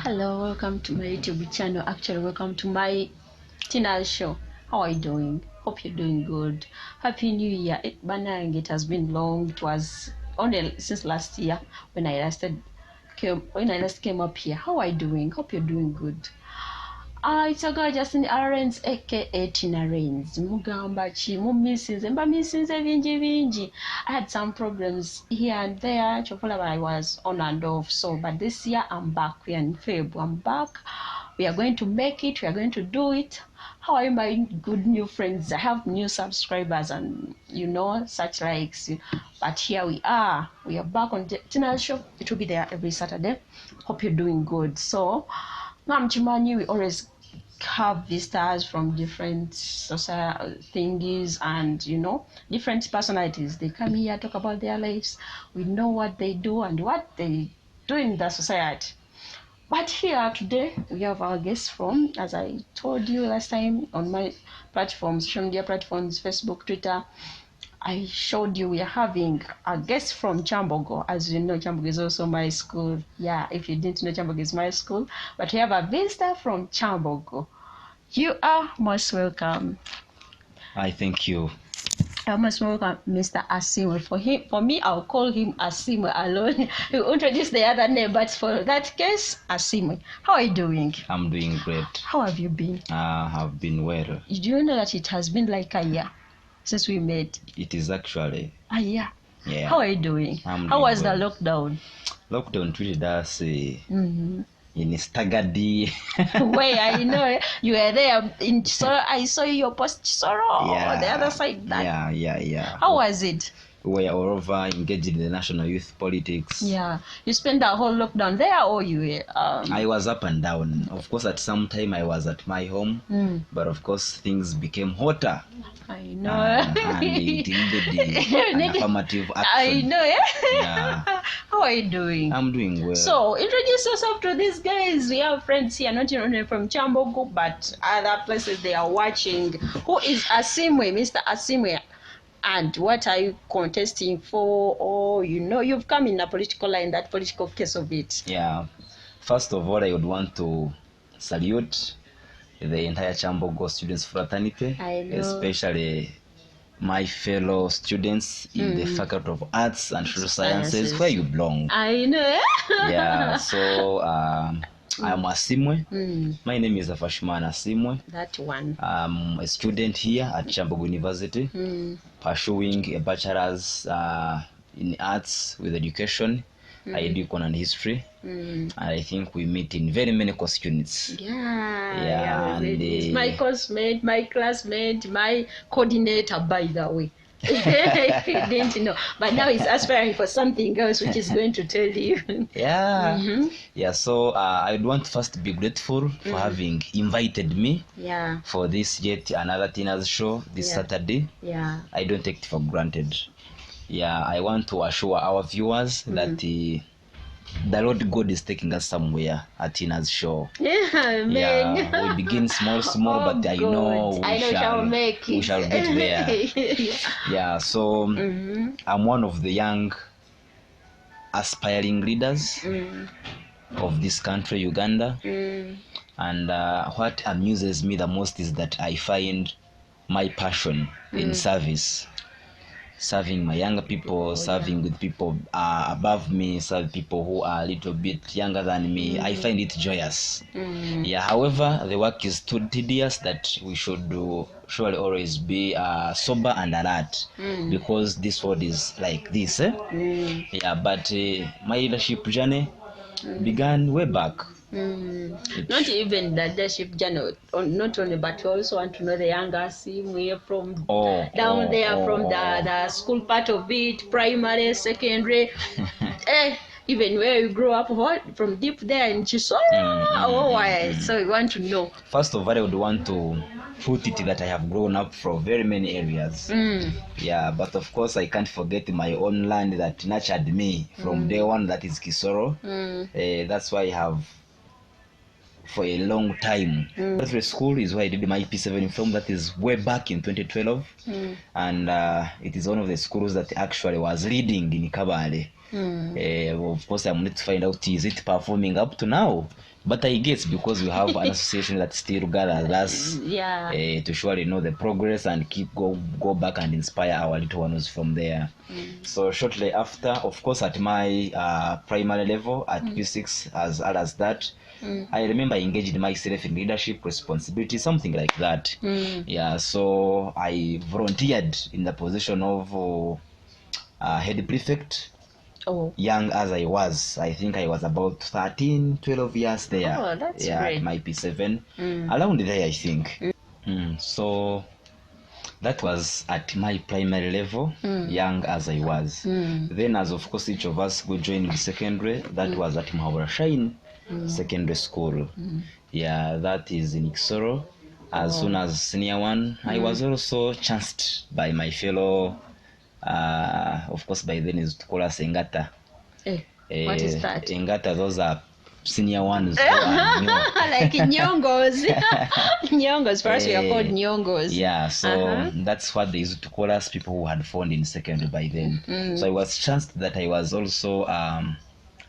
Hello, welcome to my YouTube channel. Actually, welcome to my Tina's show. How are you doing? Hope you're doing good. Happy New Year. It has been long. It was only since last year when I last came up here. How are you doing? Hope you're doing good. It's a girl Justin Arens aka Tina Rains. Mugamba chi mumisinze vinji. I had some problems here and there. Chokola I was on and off. But this year I'm back. We are in February. I'm back. We are going to make it. We are going to do it. How are you, my good new friends? I have new subscribers and such likes. But here we are. We are back on Tina's show. It will be there every Saturday. Hope you're doing good. So, Chimani, we always have visitors from different society thingies and different personalities. They come here, talk about their lives. We know what they do and what they do in the society. But here today we have our guests from, as I told you last time on my platforms, social media platforms, Facebook, Twitter, I showed you we are having a guest from Kyambogo. As you know, Kyambogo is also my school. Yeah, if you didn't know, Kyambogo is my school. But we have a visitor from Kyambogo. You are most welcome. I thank you. You're most welcome, Mr. Asimwe. For me, I'll call him Asimwe alone. You introduce the other name, but for that case, Asimwe. How are you doing? I'm doing great. How have you been? I have been well. Do you know that it has been like a year since we met? It is actually. Yeah. Yeah. How are you doing? How was the lockdown? Lockdown treated us in staggered. Wait, I know you were there in Chisoro. I saw your post Chisoro. Yeah. The other side. Yeah. How was it? We are all over engaged in the national youth politics. Yeah. You spent the whole lockdown there, or you were? I was up and down. Of course, at some time I was at my home, but of course things became hotter. I know. And it needed an affirmative action. I know. Yeah. How are you doing? I'm doing well. So introduce yourself to these guys. We have friends here, not only from Kyambogo, but other places they are watching. Who is Asimwe, Mr. Asimwe? And what are you contesting for? Or you've come in a political line, that political case of it. Yeah. First of all, I would want to salute the entire Kyambogo students fraternity, especially my fellow students in the Faculty of Arts and Social Sciences, where you belong. I know. Yeah. So I'm Asimwe. My name is Hafashimana Asimwe. That one. I'm a student here at Kyambogo University, pursuing a bachelor's in arts with education. I do econ and history. I think we meet in very many course units. Yeah. And my course mate, my classmate, my coordinator, by the way. Didn't know, but now he's aspiring for something else, which is going to tell you. Yeah. So I would want to first be grateful for having invited me. Yeah. For this yet another Tina's show this Saturday. Yeah. I don't take it for granted. Yeah. I want to assure our viewers that the Lord God is taking us somewhere at Tina's show. Yeah, we begin small, but I know we shall get there. Yeah, so I'm one of the young aspiring leaders of this country, Uganda. And what amuses me the most is that I find my passion in serving my younger people, serving with people above me, serving people who are a little bit younger than me. I find it joyous. Yeah. However, the work is too tedious that we should surely always be sober and alert, because this world is like this. Yeah. But my leadership journey began way back. Not even the leadership journey, not only, but you also want to know the younger Asimwe from down there, from the school part of it, primary, secondary, even where you grew up, from deep there in Chisoro. So we want to know. First of all, I would want to put it that I have grown up from very many areas. Yeah, but of course I can't forget my own land that nurtured me from day one, that is Chisoro. That's why I have for a long time. That school is where I did my P7 film. That is way back in 2012. And it is one of the schools that actually was leading in Kabale Of course, I'm need to find out, is it performing up to now? But I guess because we have an association that still gathers us to surely know the progress and go back and inspire our little ones from there. So shortly after, of course, at my primary level at P6, as well as that, I remember I engaged myself in leadership responsibility, something like that. Yeah, so I volunteered in the position of head prefect. Young as I was, I think I was about 13, 12 years there. Oh, that's great. At my P7, around there, I think. So that was at my primary level, young as I was. Then, as of course each of us go join the secondary, that was at Hafashimana Secondary School. Yeah, that is in Ikisoro. As soon as senior one, I was also chanced by my fellow. Of course, by then is to call us Engata. What is that? Engata, those are senior ones. Like Nyongos. Nyongos, for us we are called Nyongos. Yeah, so that's what they used to call us, people who had formed in secondary by then. So I was chanced that I was also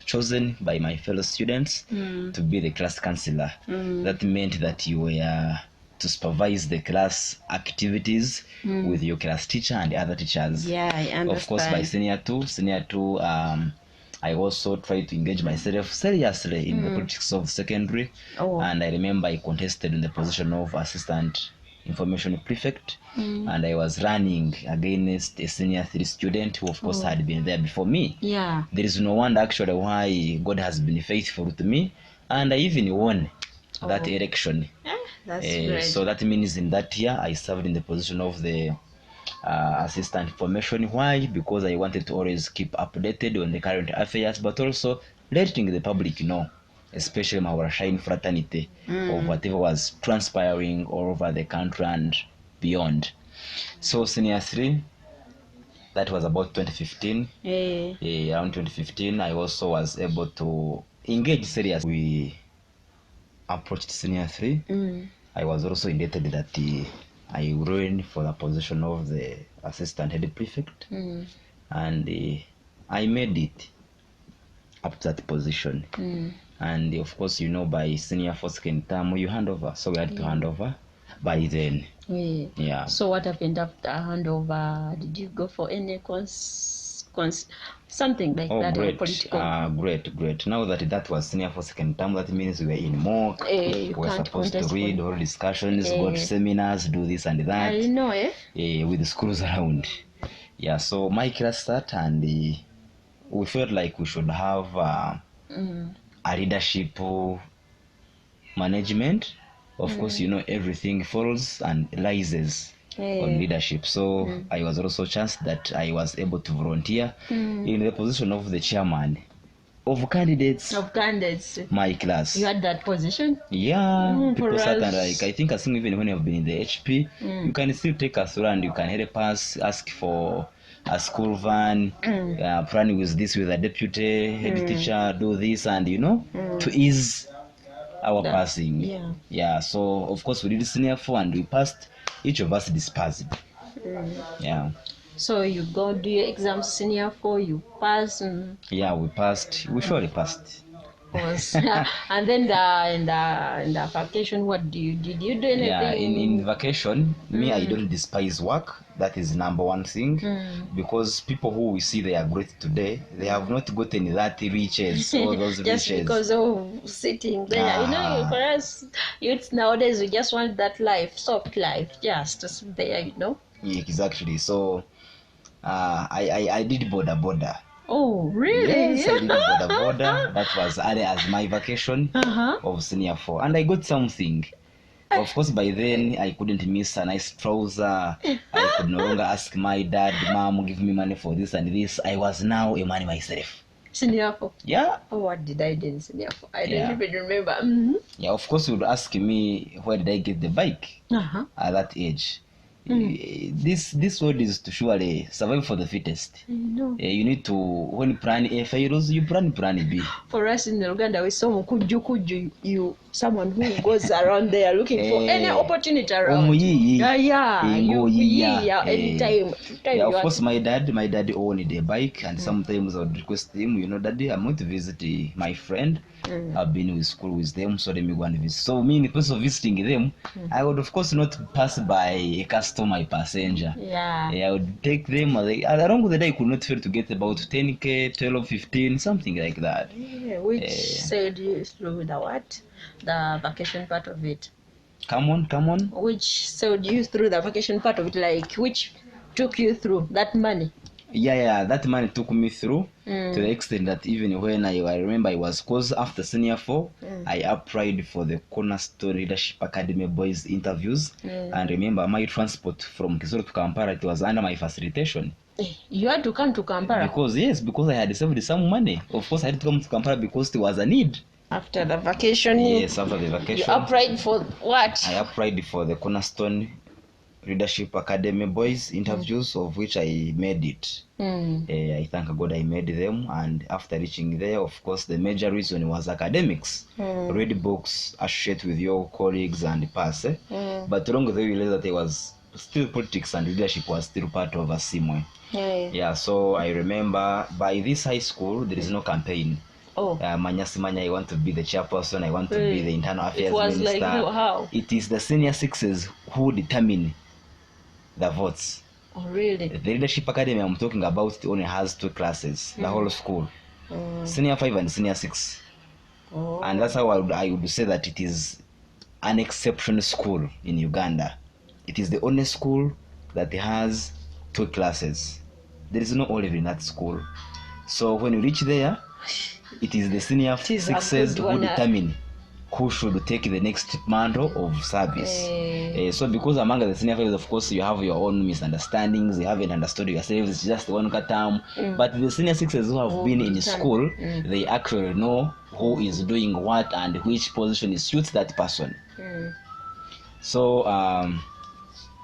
chosen by my fellow students to be the class counselor. That meant that you were to supervise the class activities with your class teacher and other teachers. Yeah, I understand. Of course, by senior two, I also tried to engage myself seriously in the politics of secondary. And I remember I contested in the position of assistant information prefect, and I was running against a senior 3 student who of course had been there before me. Yeah, there is no wonder actually why God has been faithful to me, and I even won that election. That's great. So that means in that year I served in the position of the assistant information. Why? Because I wanted to always keep updated on the current affairs, but also letting the public know, especially my Hafashimana fraternity, of whatever was transpiring all over the country and beyond. So senior 3, that was about 2015. Around 2015, I also was able to engage seriously. We approached senior 3. I was also indebted that I ran for the position of the assistant head prefect, and I made it up to that position. And of course, you know, by senior 4 second term, you hand over. So we had to hand over by then. Yeah. So what happened after handover? Did you go for any something like that? Great. Political? Great. Now that was senior 4 second term, that means we were in mock. We were supposed to read all discussions, go to seminars, do this and that. I know, with the schools around. Yeah, so my class started, and we felt like we should have a leadership management. Of course, you know, everything falls and rises on leadership. So I was also chanced that I was able to volunteer in the position of the chairman of candidates. My class. You had that position? Yeah. People certain, like, I think even when you've been in the HP, you can still take us around. You can help us, ask for a school van, plan with this with a deputy head teacher, do this, and you know, to ease our passing. Yeah. So of course we did senior 4 and we passed. Each of us dispersed. Yeah. So you go do your exams senior 4, you pass. Yeah, we passed. We surely passed. And then in the vacation, what did you do anything? Yeah, in vacation, me, I don't despise work. That is number one thing, because people who we see they are great today, they have not gotten that riches or those just riches. Because of sitting there. You know, for us youths nowadays, we just want that life, soft life, just to sit there, you know. Yeah, exactly. So I did border. Oh, really? Yes, I did border. That was as my vacation of senior 4, and I got something. Of course, by then I couldn't miss a nice trouser. I could no longer ask my dad, Mom, give me money for this and this. I was now a man myself. Senior 4? Yeah. Oh, what did I do in senior 4? I don't even remember. Yeah, of course you would ask me, where did I get the bike at that age? This world is to surely survive for the fittest. No. You need to, when plan A fails, you plan B. For us in Uganda, we saw you someone who goes around there looking for any opportunity around. Anytime. Yeah, of course, my dad owned a bike, and sometimes I would request him, Daddy, I'm going to visit my friend. I've been with school with them, so let me go and visit. So me, in the process of visiting them, I would of course not pass by a customer, passenger. I would take them. Along with the day, I could not fail to get about 10k, 12, 15, something like that. Which said you through the what? The vacation part of it. Come on. Which said you through the vacation part of it, like which took you through that money? Yeah, that money took me through to the extent that even when I remember I was, cause after senior 4, I applied for the Cornerstone Leadership Academy boys interviews, and remember my transport from Kisoro to Kampala, it was under my facilitation. You had to come to Kampala? Because I had saved some money. Of course, I had to come to Kampala because there was a need. After the vacation? Yes, after the vacation. You applied for what? I applied for the Cornerstone Leadership Academy boys interviews, of which I made it. I thank God I made them, and after reaching there, of course, the major reason was academics. Read books, associate with your colleagues, and pass. But along the way, we realized that there was still politics and leadership was still part of Asimwe. So I remember by this high school, there is no campaign. Manya, I want to be the chairperson, I want to be the internal affairs minister. Like, how? It is the senior sixes who determine the votes. Oh, really? The leadership academy I'm talking about only has 2 classes, the whole school. Senior 5 and senior 6. And that's how I would say that it is an exceptional school in Uganda. It is the only school that has 2 classes. There is no olive in that school. So when you reach there, it is the senior 6s who determine who should take the next mantle of service. So because among the senior 5s, of course, you have your own misunderstandings, you haven't understood yourselves, it's just one term. But the senior 6s who have been in school, they actually know who is doing what and which position suits that person. So,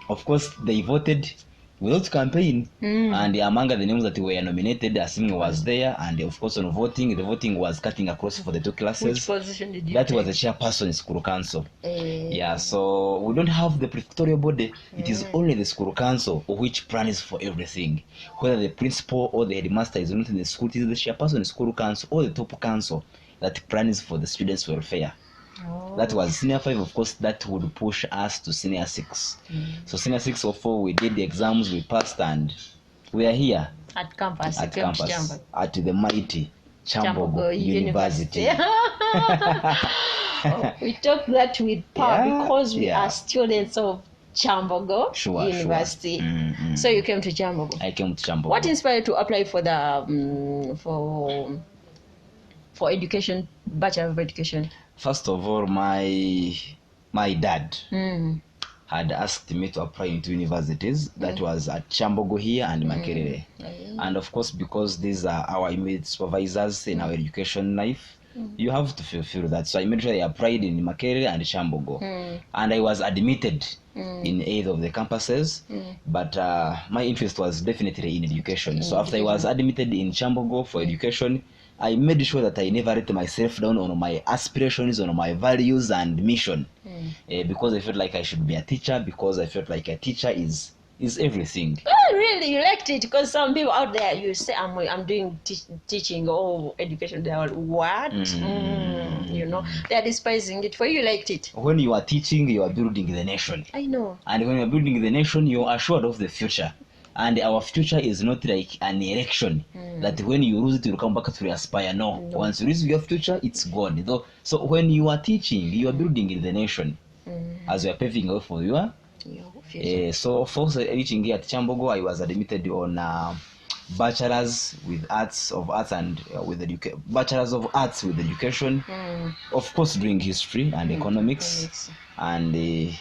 of course, they voted without campaign, and among the names that were nominated, Asimwe was there, and of course on voting, the voting was cutting across for the 2 classes. Which position did you That take? was the chairperson in school council. So we don't have the prefectorial body. It is only the school council which plans for everything. Whether the principal or the headmaster is not in the school, it is the chairperson in school council or the top council that plans for the students' welfare. That was senior 5, of course, that would push us to senior 6. So senior 6 or 4, we did the exams, we passed, and we are here at campus, at the mighty Kyambogo University. We talk that with power because we are students of Kyambogo University. So you came to Kyambogo. I came to Kyambogo. What inspired you to apply for the for education, Bachelor of Education? First of all, my dad had asked me to apply into universities. That was at Kyambogo here and Makerere. And of course, because these are our immediate supervisors in our education life, you have to fulfill that. So I made sure I applied in Makerere and Kyambogo. And I was admitted in either of the campuses, but my interest was definitely in education. So after I was admitted in Kyambogo for education, I made sure that I never let myself down on my aspirations, on my values and mission, because I felt like I should be a teacher, because I felt like a teacher is everything. Oh, really? You liked it? Because some people out there, you say, I'm doing teaching or education. They are what? You know, they are despising it. For you, liked it? When you are teaching, you are building the nation. I know. And when you are building the nation, you are assured of the future. And our future is not like an election that when you lose it, you'll come back to aspire. No. Once you lose your future, it's gone. So when you are teaching, you are building in the nation as you are paving way for your future. So for reaching here at Kyambogo, I was admitted on bachelors with arts of arts and bachelors of arts with education, of course doing history and economics. and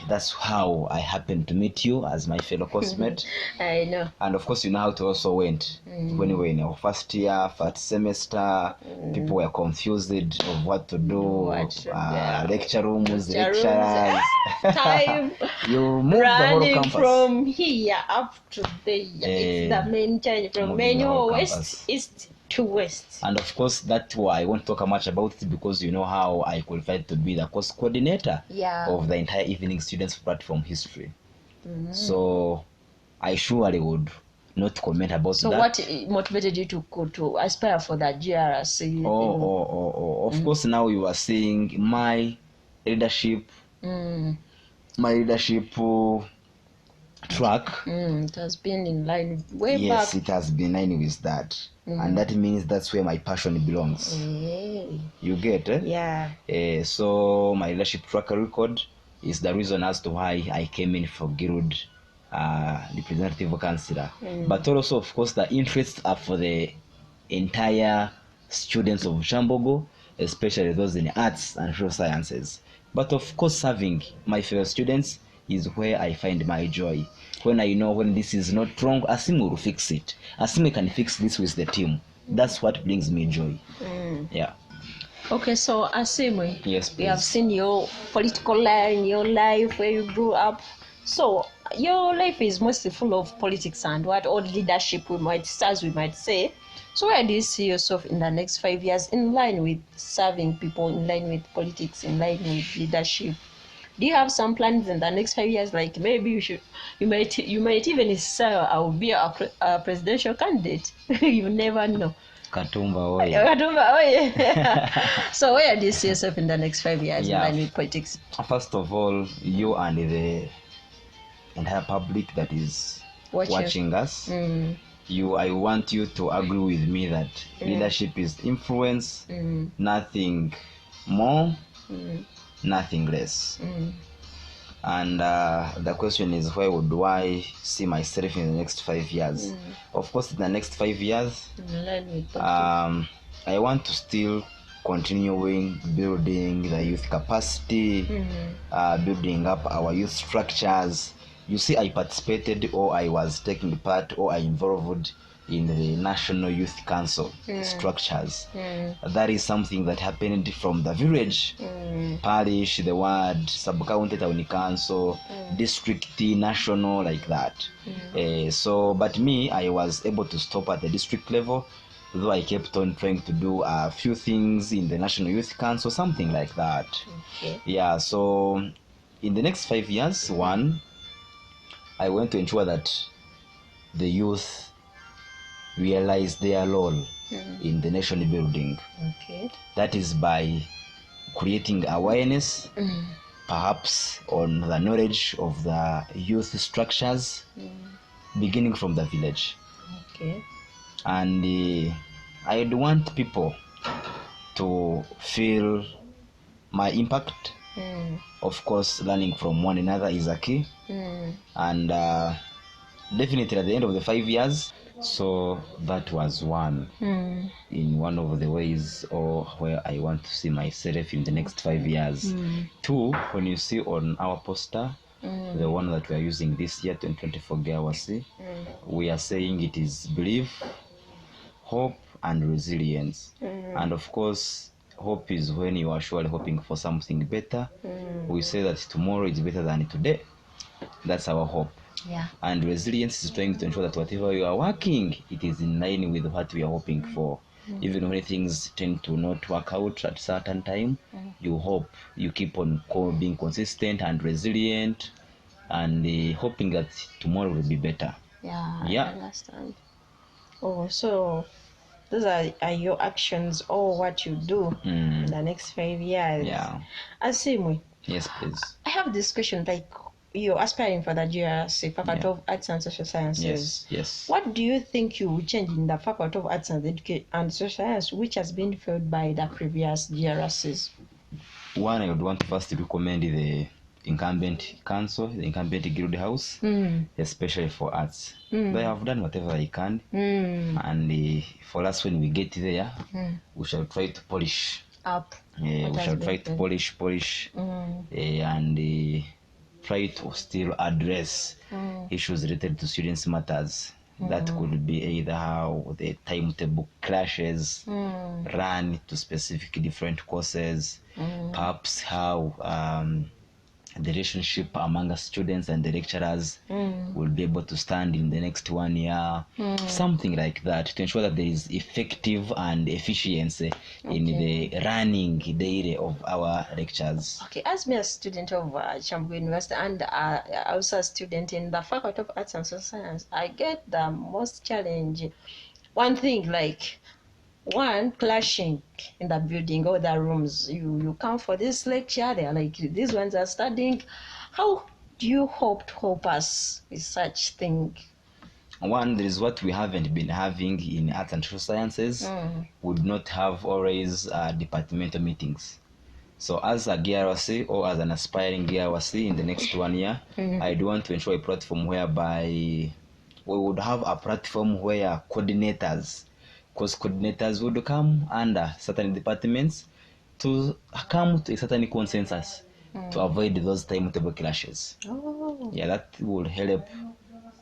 that's how I happened to meet you as my fellow coursemate. I know. And of course, you know how it also went. When we were in our first year, first semester, people were confused of what to do. Lecture rooms, lecturers. Time. You moved the whole Running campus. from here up to there. It's the main change from moving the whole west, campus. east to west. And of course, that's why I won't talk much about it, because you know how I qualified to be the course coordinator of the entire evening students platform history. So I surely would not comment about that. So what motivated you to aspire for that GRC? Of course, now you are seeing my leadership, track. It has been in line way back. Yes, it has been in line with that. And that means that's where my passion belongs. You get it? Yeah. So my leadership track record is the reason as to why I came in for Guild representative councillor. But also, of course, the interests are for the entire students of Kyambogo, especially those in arts and social sciences. But of course, serving my fellow students is where I find my joy. When I know when this is not wrong, Asimwe will fix it. Asimwe can fix this with the team. That's what brings me joy. Yeah. Okay, so Asimwe, yes, please. We have seen your political life in your life where you grew up. So your life is mostly full of politics and what old leadership we might say. So where do you see yourself in the next 5 years, in line with serving people, in line with politics, in line with leadership? Do you have some plans in the next 5 years? Like maybe you might even say I will be a presidential candidate. You never know. Katumba oye. So where do you see yourself in the next 5 years in line with politics? First of all, you and the entire public that is watching us, I want you to agree with me that leadership is influence, nothing more, nothing less. And the question is, where would I see myself in the next 5 years? Of course, in the next 5 years, I want to still continuing building the youth capacity, building up our youth structures. You see, I participated, or I was taking part, or I involved in the National Youth Council structures. That is something that happened from the village, parish, the ward, sub-county, town council, district, national, like that. But me, I was able to stop at the district level, though I kept on trying to do a few things in the National Youth Council, something like that. Yeah, so in the next 5 years, one, I want to ensure that the youth realize their role in the nation building. That is by creating awareness, perhaps on the knowledge of the youth structures, beginning from the village. And I'd want people to feel my impact. Of course, learning from one another is a key. And definitely at the end of the 5 years, so that was one in one of the ways or where I want to see myself in the next 5 years. Two, when you see on our poster, the one that we are using this year, 2024 GAWASI, we are saying it is belief, hope, and resilience. And of course, hope is when you are surely hoping for something better. We say that tomorrow is better than today. That's our hope. And resilience is trying to ensure that whatever you are working, it is in line with what we are hoping for. Even when things tend to not work out at certain time, you hope, you keep on being consistent and resilient, and hoping that tomorrow will be better. I understand. So those are your actions or what you do in the next 5 years. Asimwe. Yes, please. I have this question, like you're aspiring for the GRC, Faculty of Arts and Social Sciences. Yes. What do you think you will change in the Faculty of Arts and Social Science, which has been failed by the previous GRCs? One, I would want to first recommend the incumbent council, the incumbent guild house, especially for arts. They have done whatever they can, and for us, when we get there, we shall try to polish up. We shall try to polish and try to still address issues related to students' matters. That could be either how the timetable clashes run to specific different courses, perhaps how the relationship among the students and the lecturers will be able to stand in the next 1 year, something like that, to ensure that there is effective and efficiency in the running daily of our lectures. Okay, as me a student of Kyambogo University and also a student in the Faculty of Arts and Social Science, I get the most challenge. One thing, like one clashing in the building or the rooms. You come for this lecture, they are like, these ones are studying. How do you hope to help us with such thing? One, there is what we haven't been having in arts and social sciences. We do not have always departmental meetings. So as a GRC or as an aspiring GRC in the next 1 year, I do want to ensure a platform whereby we would have a platform where coordinators would come under certain departments to come to a certain consensus to avoid those timetable clashes. Yeah, that will help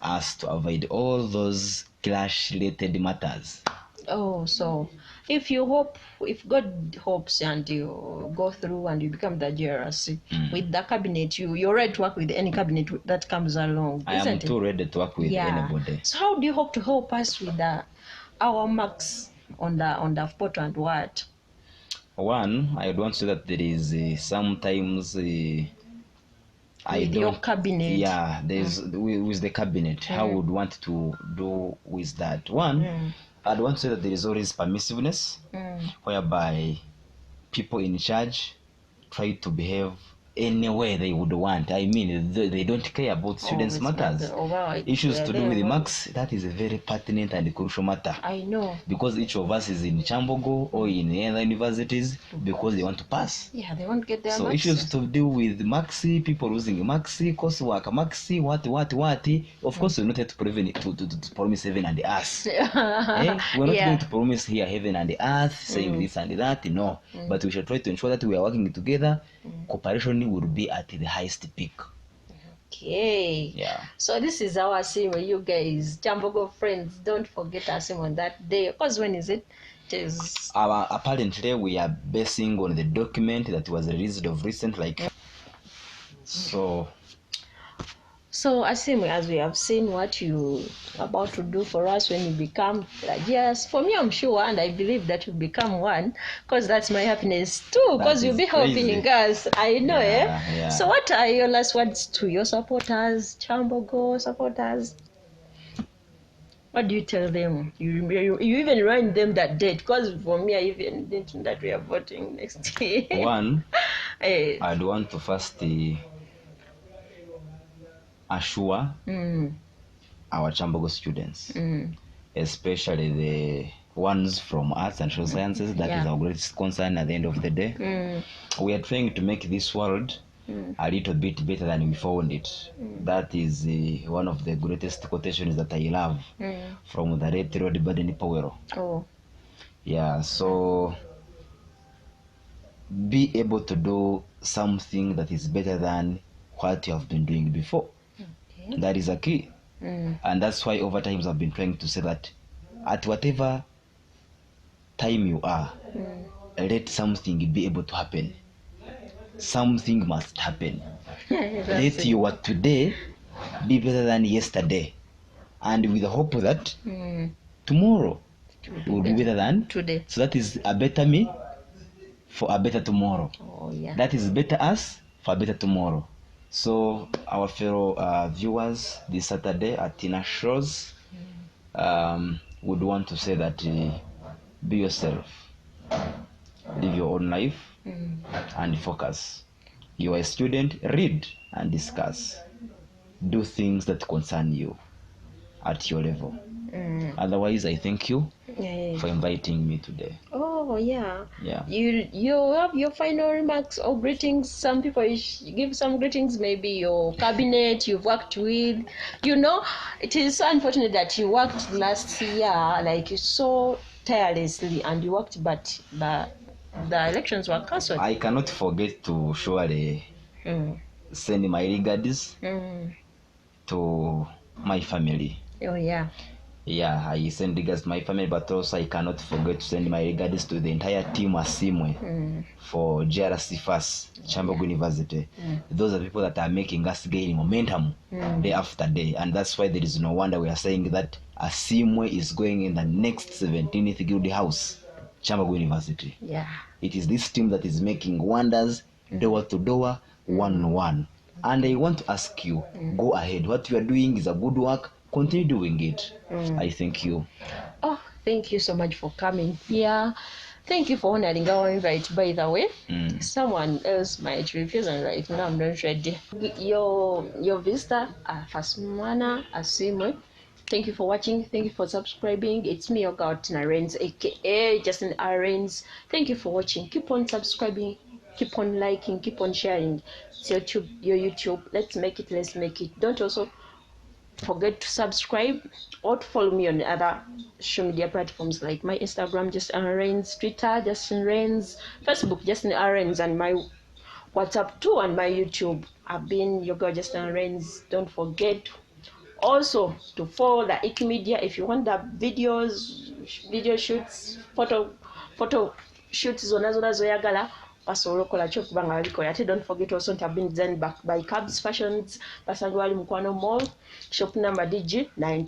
us to avoid all those clash related matters. So if God hopes and you go through and you become the GRC with the cabinet, you're ready to work with any cabinet that comes along. I am too ready to work with anybody. So how do you hope to help us with our marks on the photo and what? One, I would want to say that there is sometimes your cabinet. Yeah, there's with the cabinet. How would want to do with that? One, I'd want to say that there is always permissiveness, whereby people in charge try to behave any way they would want. I mean, they don't care about students' matters. Issues to do with the marks, that is a very pertinent and crucial matter. I know. Because each of us is in Kyambogo or in other universities because they want to pass. Yeah, they won't get their so marks. Issues to do with maxi, people losing maxi, coursework, maxi, what. Of course, we're not here to promise heaven and earth. We're not going to promise here heaven and earth, saying this and that, no. But we should try to ensure that we are working together. Cooperation will be at the highest peak. Okay. Yeah. So this is our Asimwe, you guys, Kyambogo friends. Don't forget Asimwe on that day. Because when is it? It is. Apparently, we are basing on the document that was released of recent, like. So Asimwe, as we have seen what you are about to do for us when you become yes, for me I'm sure and I believe that you become one, because that's my happiness too, because you'll be helping us. I know. Yeah. So what are your last words to your supporters, Kyambogo supporters? What do you tell them? You even remind them that date, because for me I even didn't know that we are voting next year. One, I'd want to first assure our Kyambogo students, especially the ones from arts and social sciences, that is our greatest concern at the end of the day. We are trying to make this world a little bit better than we found it. That is one of the greatest quotations that I love from the late Lord Baden Powell. Yeah, so be able to do something that is better than what you have been doing before. That is a key. And that's why over times I've been trying to say that at whatever time you are, let something be able to happen. Something must happen. Let your today be better than yesterday, and with the hope that tomorrow will be better than today. So that is a better me for a better tomorrow. That is better us for a better tomorrow. So our fellow viewers, this Saturday at Tina Shows, would want to say that be yourself, live your own life, and focus. You are a student, read and discuss. Do things that concern you at your level. Otherwise, I thank you for inviting me today. Yeah. You have your final remarks or greetings. Some people give some greetings, maybe your cabinet you've worked with. It is so unfortunate that you worked last year like so tirelessly and you worked, but the elections were cancelled. I cannot forget to surely send my regards to my family. Oh yeah. Yeah, I send regards to my family, but also I cannot forget to send my regards to the entire team Asimwe for GRC first, Kyambogo University. Those are people that are making us gain momentum day after day, and that's why there is no wonder we are saying that Asimwe is going in the next 17th Guild House, Kyambogo University. Yeah. It is this team that is making wonders, door to door, one on one. And I want to ask you, go ahead. What you are doing is a good work. Continue doing it. I thank you. Oh, thank you so much for coming here. Thank you for honoring our invite, by the way. Someone else might refuse and like, no, I'm not ready. Your visitor, Hafashimana Asimwe. Thank you for watching. Thank you for subscribing. It's me, your girl, Tina Rains, aka Justin R. Rains. Thank you for watching. Keep on subscribing. Keep on liking. Keep on sharing. It's your YouTube. Let's make it. Don't also forget to subscribe or to follow me on other social media platforms like my Instagram, Justin Rains, Twitter, Justin Rains, Facebook, Justin Rains, and my WhatsApp too, and my YouTube. I've been your girl, Justin Rains. Don't forget also to follow the Iki Media if you want the video shoots, photo shoots zona zoyagala. Don't forget also to have been designed by Cubs Fashions, Pasangwali Mukwano Mall, shop number DG 19.